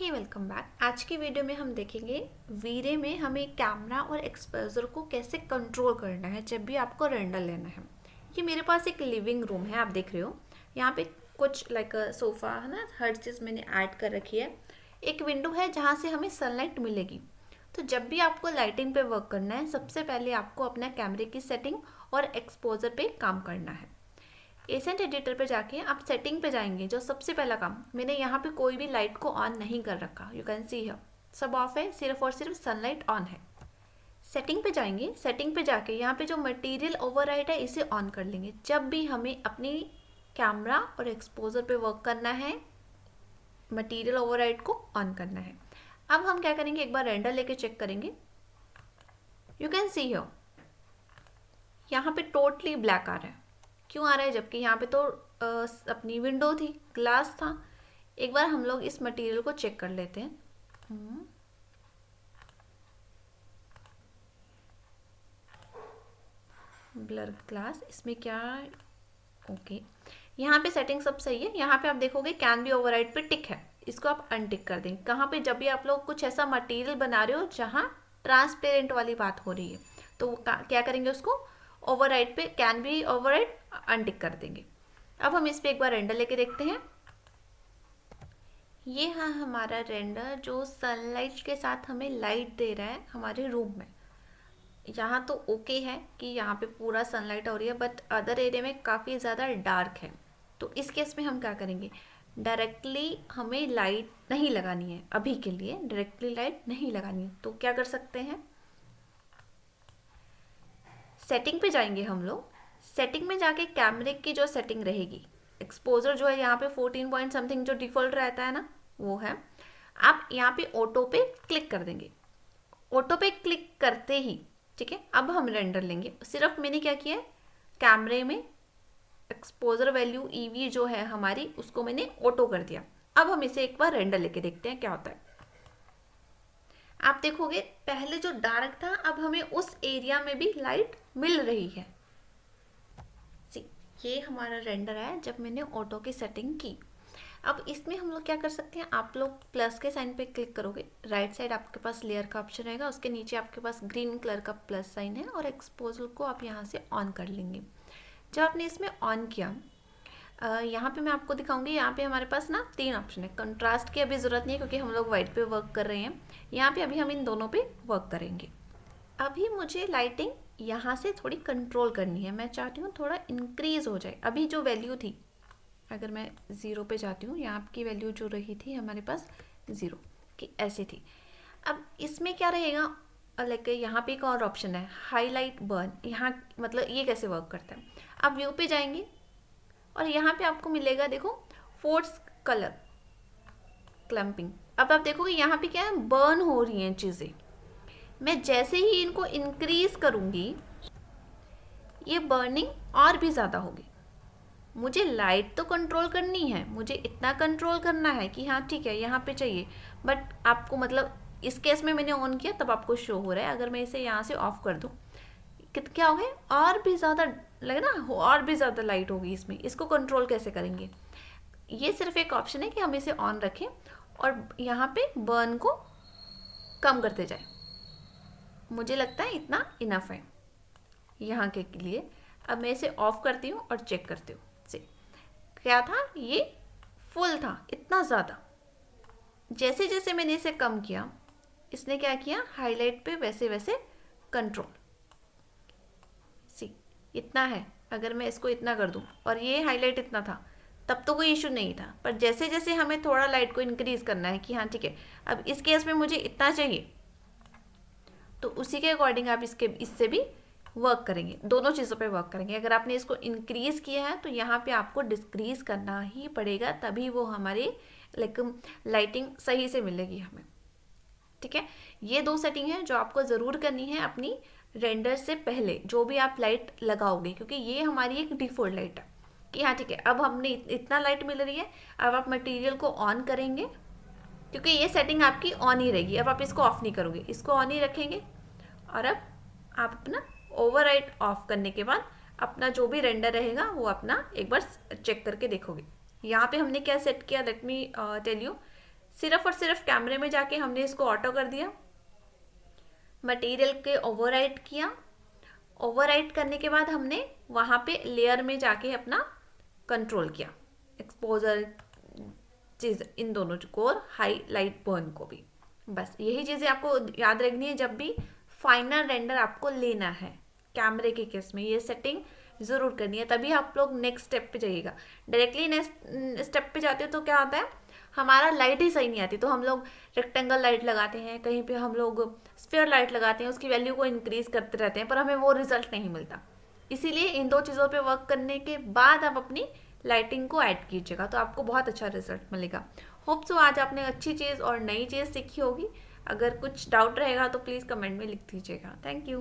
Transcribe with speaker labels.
Speaker 1: हे welcome back. आज की video में हम देखेंगे वीरे में हमें कैमरा और एक्सपोजर को कैसे कंट्रोल करना है जब भी आपको रेंडर लेना है। ये मेरे पास एक लिविंग रूम है, आप देख रहे हो। यहाँ पे कुछ लाइक सोफ़ा है ना, हर चीज़ मैंने ऐड कर रखी है। एक विंडो है जहाँ से हमें सनलाइट मिलेगी। तो जब भी आपको लाइटिंग पे वर्क करना है, सबसे पहले आपको अपना कैमरे की सेटिंग और एक्सपोजर पे काम करना है। एसेंट एडिटर पे जाके आप सेटिंग पे जाएंगे। जो सबसे पहला काम, मैंने यहाँ पे कोई भी लाइट को ऑन नहीं कर रखा, यू कैन सी हियर सब ऑफ है, सिर्फ और सिर्फ सनलाइट ऑन है। सेटिंग पे जाएंगे, सेटिंग पे जाके यहाँ पे जो मटेरियल ओवरराइड है इसे ऑन कर लेंगे। जब भी हमें अपनी कैमरा और एक्सपोजर पे वर्क करना है, मटेरियल ओवरराइड को ऑन करना है। अब हम क्या करेंगे, एक बार रेंडर लेके चेक करेंगे। यू कैन सी हियर यहाँ पे टोटली ब्लैक आ रहा है। क्यों आ रहा है, जबकि यहाँ पे तो अपनी विंडो थी, ग्लास था। एक बार हम लोग इस मटेरियल को चेक कर लेते हैं। ब्लर ग्लास, इसमें क्या, ओके। यहाँ पे सेटिंग सब सही है। यहाँ पे आप देखोगे कैन बी ओवरराइड पे टिक है, इसको आप अनटिक कर देंगे। कहाँ पे, जब भी आप लोग कुछ ऐसा मटेरियल बना रहे हो जहाँ ट्रांसपेरेंट वाली बात हो रही है, तो क्या करेंगे, उसको ओवरराइड पे कैन बी ओवरराइड अनटिक कर देंगे। अब हम इस पे एक बार रेंडर लेके देखते हैं। ये हाँ हमारा रेंडर जो सनलाइट के साथ हमें लाइट दे रहा है हमारे रूम में। यहाँ तो ओके है कि यहाँ पे पूरा सनलाइट हो रही है, बट अदर एरिया में काफ़ी ज़्यादा डार्क है। तो इस केस में हम क्या करेंगे, डायरेक्टली हमें लाइट नहीं लगानी है, अभी के लिए डायरेक्टली लाइट नहीं लगानी है। तो क्या कर सकते हैं, सेटिंग पे जाएंगे हम लोग। सेटिंग में जाके कैमरे की जो सेटिंग रहेगी, एक्सपोजर जो है यहाँ पे 14 पॉइंट समथिंग जो डिफ़ॉल्ट रहता है ना, वो है। आप यहाँ पे ऑटो पे क्लिक कर देंगे। ऑटो पे क्लिक करते ही, ठीक है, अब हम रेंडर लेंगे। सिर्फ मैंने क्या किया है, कैमरे में एक्सपोजर वैल्यू ईवी जो है हमारी, उसको मैंने ऑटो कर दिया। अब हम इसे एक बार रेंडर लेके देखते हैं क्या होता है। आप देखोगे पहले जो डार्क था, अब हमें उस एरिया में भी लाइट मिल रही है। सी, ये हमारा रेंडर है जब मैंने ऑटो की सेटिंग की। अब इसमें हम लोग क्या कर सकते हैं, आप लोग प्लस के साइन पे क्लिक करोगे, राइट साइड आपके पास लेयर का ऑप्शन रहेगा, उसके नीचे आपके पास ग्रीन कलर का प्लस साइन है, और एक्सपोजर को आप यहाँ से ऑन कर लेंगे। जब आपने इसमें ऑन किया, यहाँ पे मैं आपको दिखाऊंगी। यहाँ पे हमारे पास ना 3 ऑप्शन है। कंट्रास्ट की अभी ज़रूरत नहीं है क्योंकि हम लोग वाइट पे वर्क कर रहे हैं। यहाँ पे अभी हम इन दोनों पे वर्क करेंगे। अभी मुझे लाइटिंग यहाँ से थोड़ी कंट्रोल करनी है। मैं चाहती हूँ थोड़ा इंक्रीज़ हो जाए। अभी जो वैल्यू थी, अगर मैं 0 पे जाती हूँ, यहाँ की वैल्यू जो रही थी हमारे पास 0 की, ऐसी थी। अब इसमें क्या रहेगा, लाइक यहाँ पे एक और ऑप्शन है, हाईलाइट बर्न। यहाँ मतलब ये कैसे वर्क करता है, आप व्यू पे जाएंगे और यहाँ पे आपको मिलेगा, देखो, फोर्स कलर क्लम्पिंग। अब आप देखोगे यहाँ पे क्या है, बर्न हो रही हैं चीज़ें। मैं जैसे ही इनको इंक्रीज करूँगी, ये बर्निंग और भी ज़्यादा होगी। मुझे लाइट तो कंट्रोल करनी है, मुझे इतना कंट्रोल करना है कि हाँ ठीक है यहाँ पे चाहिए, बट आपको मतलब इस केस में मैंने ऑन किया तब आपको शो हो रहा है। अगर मैं इसे यहाँ से ऑफ कर दूँ, क्या हो गया, और भी ज़्यादा लगे ना, और भी ज़्यादा लाइट होगी इसमें। इसको कंट्रोल कैसे करेंगे, ये सिर्फ एक ऑप्शन है कि हम इसे ऑन रखें और यहाँ पे बर्न को कम करते जाए। मुझे लगता है इतना इनफ है यहाँ के लिए। अब मैं इसे ऑफ करती हूँ और चेक करती हूँ से क्या था, ये फुल था इतना ज़्यादा। जैसे जैसे मैंने इसे कम किया, इसने क्या किया, हाईलाइट पे वैसे वैसे कंट्रोल। सी, इतना है। अगर मैं इसको इतना कर दूँ और ये हाईलाइट इतना था, तब तो कोई इशू नहीं था। पर जैसे जैसे हमें थोड़ा लाइट को इंक्रीज़ करना है कि हाँ ठीक है, अब इस केस में मुझे इतना चाहिए, तो उसी के अकॉर्डिंग आप इससे भी वर्क करेंगे, दोनों चीज़ों पे वर्क करेंगे। अगर आपने इसको इंक्रीज़ किया है तो यहाँ पे आपको डिक्रीज़ करना ही पड़ेगा, तभी वो हमारी लाइक लाइटिंग सही से मिलेगी हमें। ठीक है, ये 2 सेटिंग है जो आपको ज़रूर करनी है अपनी रेंडर से पहले, जो भी आप लाइट लगाओगे, क्योंकि ये हमारी एक डिफ़ॉल्ट लाइट है कि हाँ ठीक है, अब हमने इतना लाइट मिल रही है। अब आप मटेरियल को ऑन करेंगे, क्योंकि ये सेटिंग आपकी ऑन ही रहेगी। अब आप इसको ऑफ नहीं करोगे, इसको ऑन ही रखेंगे। और अब आप अपना ओवरराइड ऑफ करने के बाद अपना जो भी रेंडर रहेगा वो अपना एक बार चेक करके देखोगे। यहाँ पे हमने क्या सेट किया, लेट मी टेल यू। सिर्फ और सिर्फ कैमरे में जाके हमने इसको ऑटो कर दिया, मटेरियल के ओवरराइट किया, ओवरराइट करने के बाद हमने वहाँ पे लेयर में जाके अपना कंट्रोल किया, एक्सपोजर चीज़ इन दोनों को और हाईलाइट बर्न को भी। बस यही चीज़ें आपको याद रखनी है जब भी फाइनल रेंडर आपको लेना है कैमरे के केस में, ये सेटिंग ज़रूर करनी है, तभी आप लोग नेक्स्ट स्टेप पे जाइएगा। डायरेक्टली नेक्स्ट स्टेप पे जाते हो तो क्या होता है, हमारा लाइट ही सही नहीं आती, तो हम लोग रेक्टेंगल लाइट लगाते हैं, कहीं पे हम लोग स्फीयर लाइट लगाते हैं, उसकी वैल्यू को इंक्रीज करते रहते हैं, पर हमें वो रिजल्ट नहीं मिलता। इसीलिए इन दो चीज़ों पे वर्क करने के बाद आप अपनी लाइटिंग को ऐड कीजिएगा, तो आपको बहुत अच्छा रिजल्ट मिलेगा। होप सो आज आपने अच्छी चीज़ और नई चीज़ सीखी होगी। अगर कुछ डाउट रहेगा तो प्लीज़ कमेंट में लिख दीजिएगा। Thank you.